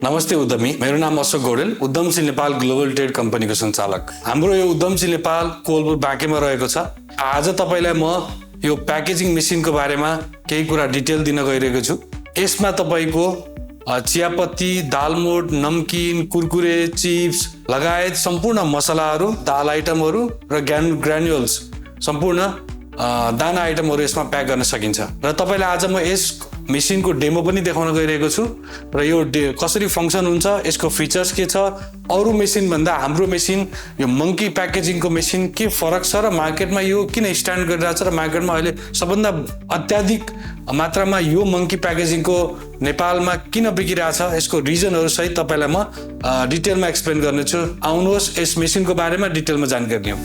नमस्ते उद्यमी, मेरो नाम अशोक गौडेल, उद्यमशील नेपाल ग्लोबल ट्रेड कम्पनीको सञ्चालक। हाम्रो यो उद्यमशील नेपाल कोलपुर बाँकेमा रहेको छ। आज तपाईलाई म यो प्याकेजिङ मेसिनको बारेमा केही कुरा डिटेल दिन गइरहेको छु। यसमा तपाईको चियापत्ती, दालमोट, नमकिन, कुरकुरे, चिप्स लगायत सम्पूर्ण मसलाहरू, दाल आइटमहरू र ग्रान्युल्स सम्पूर्ण दाना आइटमहरू यसमा प्याक गर्न सकिन्छ। र तपाईलाई आज म यस मेसिनको डेमो पनि देखाउन गइरहेको छु र यो कसरी फङ्क्सन हुन्छ, यसको फिचर्स के छ, अरू मेसिन भन्दा हाम्रो मेसिन यो मंकी प्याकेजिङको मेसिन के फरक छ र मार्केटमा यो किन स्ट्यान्ड गरिरहेछ र मार्केटमा अहिले सबभन्दा अत्याधिक मात्रामा यो मंकी प्याकेजिङको नेपालमा किन बिकिरहेछ, यसको रिजनहरू सहित तपाईलाई म डिटेलमा एक्सप्लेन गर्नेछु। आउनुहोस् यस मेसिनको बारेमा डिटेलमा जानकारी लियौँ।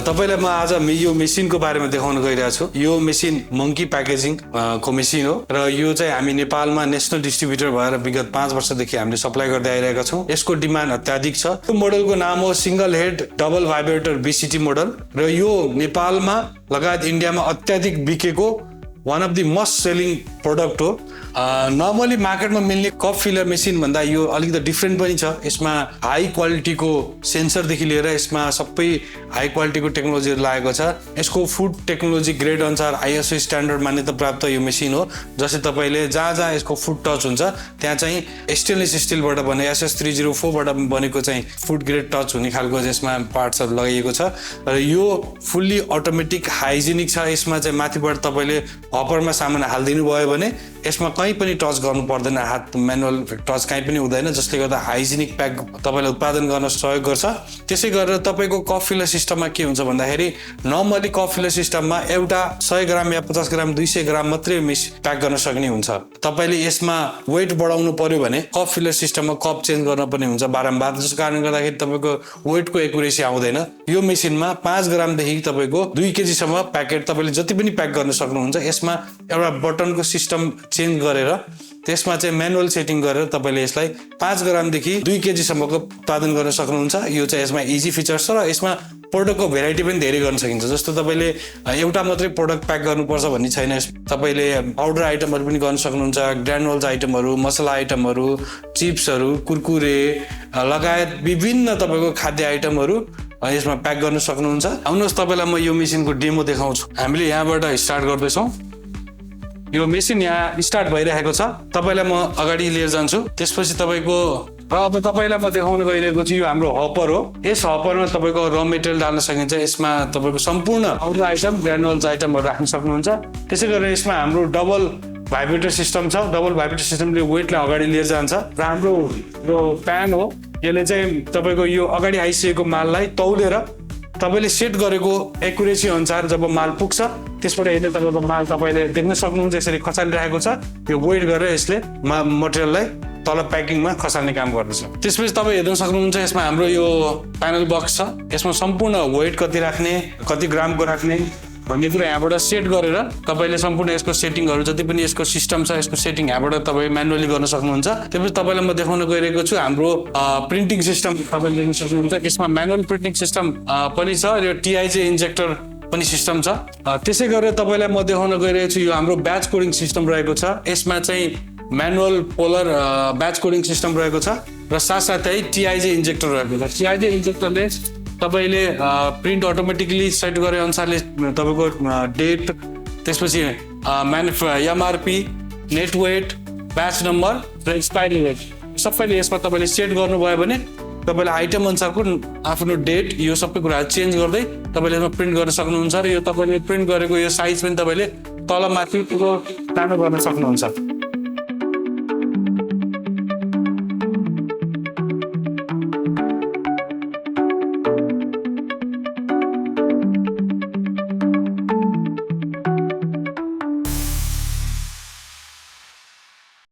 तपाईलाई म आज यो मेसिनको बारेमा देखाउन गइरहेको छु। यो मेसिन मंकी प्याकेजिङ को मेसिन हो र यो चाहिँ हामी नेपालमा नेशनल डिस्ट्रिब्युटर भएर विगत 5 वर्षदेखि हामीले सप्लाई गर्दै आइरहेका छौँ। यसको डिमान्ड अत्याधिक छ। यो मोडलको नाम हो single head double vibrator BCT model र यो नेपालमा लगायत इन्डियामा अत्याधिक बिकेको one of the most selling product हो। नर्मली मार्केटमा मिल्ने कप फिलर मेसिन भन्दा यो अलिकति डिफ्रेन्ट पनि छ। यसमा हाई क्वालिटीको सेन्सरदेखि लिएर यसमा सबै हाई क्वालिटीको टेक्नोलोजीहरू लागेको छ। यसको फुड टेक्नोलोजी ग्रेड अनुसार आईएसओ स्ट्यान्डर्ड मान्यता प्राप्त यो मेसिन हो। जस्तै तपाईले जहाँ जहाँ यसको फुड टच हुन्छ त्यहाँ चाहिँ स्टेनलेस स्टिलबाट बने SS304 बाट बनेको चाहिँ फुड ग्रेड टच हुने खालको यसमा पार्ट्सहरू लगाइएको छ र यो फुल्ली अटोमेटिक हाइजेनिक छ। यसमा चाहिँ माथिबाट तपाईले हपरमा सामान हालिदिनु भयो भने यसमा कहीँ पनि टच गर्नु पर्दैन, हात म्यानुअल टच कहीँ पनि हुँदैन, जसले गर्दा हाइजेनिक प्याक तपाईलाई उत्पादन गर्न सहयोग गर्छ। त्यसै गरेर तपाईको कप फिलर सिस्टममा के हुन्छ भन्दाखेरि नर्मली कप फिलर सिस्टममा एउटा 100 ग्राम या 50 ग्राम 200 ग्राम मात्रै प्याक गर्न सक्ने हुन्छ। तपाईले यसमा वेट बढाउनु पर्यो भने कप फिलर सिस्टममा कप चेन्ज गर्न पनि हुन्छ बारम्बार, जसको कारणले गर्दाखेरि तपाईको वेटको एक्युरेसी आउँदैन। यो मेसिनमा 5 ग्रामदेखि तपाईको 2 केजी सम्म प्याकेट तपाईले जति पनि प्याक गर्न सक्नुहुन्छ। यसमा एउटा बटनको सिस्टम चेन्ज गरेर त्यसमा चाहिँ म्यानुअल सेटिङ गरेर तपाईले यसलाई 5 ग्रामदेखि 2 केजी सम्मको उत्पादन गर्न सक्नुहुन्छ। यो चाहिँ यसमा इजी फिचर्स छ र यसमा प्रोडक्टको भेराइटी पनि धेरै गर्न सकिन्छ। जस्तो तपाईले एउटा मात्रै प्रोडक्ट प्याक गर्नुपर्छ भन्ने छैन। तपाईले पाउडर आइटमहरू पनि गर्न सक्नुहुन्छ, ग्रानुल्स आइटमहरू, मसला आइटमहरू, चिप्सहरू, कुरकुरे लगायत विभिन्न तपाईको खाद्य आइटमहरू यसमा प्याक गर्न सक्नुहुन्छ। आउनुहोस् तपाईलाई म यो मेसिनको डेमो देखाउँछु। हामीले यहाँबाट स्टार्ट गर्दैछौँ। यो मेसिन यहाँ स्टार्ट भइरहेको छ। तपाईलाई म अगाडि लिएर जान्छु। त्यसपछि तपाईको र अब तपाईलाई म देखाउन गइरहेको छु यो हाम्रो हपर हो। यस हपरमा तपाईको र मेटेरियल डाल्न सकिन्छ। यसमा तपाईको सम्पूर्ण पाउडर आइटम, ग्रानुल्स आइटमहरू राख्न सक्नुहुन्छ। त्यसै गरेर यसमा हाम्रो डबल भाइब्रेटर सिस्टम छ। डबल भाइब्रेटर सिस्टमले वेटलाई अगाडि लिएर जान्छ र हाम्रो यो प्यान हो। यसले चाहिँ तपाईको यो अगाडि आइसकेको माललाई तौलेर तपाईले सेट गरेको एक्युरेसी अनुसार जब माल पुग्छ त्यसबाट यसले तपाईको माल तपाईले देख्न सक्नुहुन्छ। यसरी खसालिरहेको छ। यो वेट गरेर यसले मटेरियललाई तल प्याकिङमा खसाल्ने काम गर्दछ। त्यसपछि तपाईँ हेर्न सक्नुहुन्छ यसमा हाम्रो यो प्यानल बक्स छ। यसमा सम्पूर्ण वेट कति राख्ने, कति ग्रामको राख्ने भन्ने कुरा यहाँबाट सेट गरेर तपाईले सम्पूर्ण यसको सेटिङहरू जति पनि यसको सिस्टम छ यसको सेटिङ यहाँबाट तपाईँ म्यानुअली गर्न सक्नुहुन्छ। त्यसपछि तपाईँलाई म देखाउन गइरहेको छु हाम्रो प्रिन्टिङ सिस्टम। तपाईँले देख्न सक्नुहुन्छ यसमा म्यानुअल प्रिन्टिङ सिस्टम पनि छ र यो TIJ इन्जेक्टर पनि सिस्टम छ। त्यसै गरेर तपाईँलाई म देखाउन गइरहेको छु यो हाम्रो ब्याच कोडिङ सिस्टम रहेको छ। यसमा चाहिँ manual polar batch coding system रहेको छ र साथसाथै TIJ इन्जेक्टर रहेको छ। TIJ इन्जेक्टरले तपाईले प्रिन्ट अटोमेटिकली सेट गरे अनुसारले तपाईको डेट, त्यसपछि MRP, net weight, batch number र एक्सपायरी डेट सबैले यसमा तपाईले सेट गर्नुभयो भने तपाईले आइटम अनुसारको आफ्नो डेट यो सबै कुरा चेन्ज गर्दै तपाईले यसमा प्रिन्ट गर्न सक्नुहुन्छ र यो तपाईले प्रिन्ट गरेको यो साइज पनि तपाईले तल माथि सानो गर्न सक्नुहुन्छ।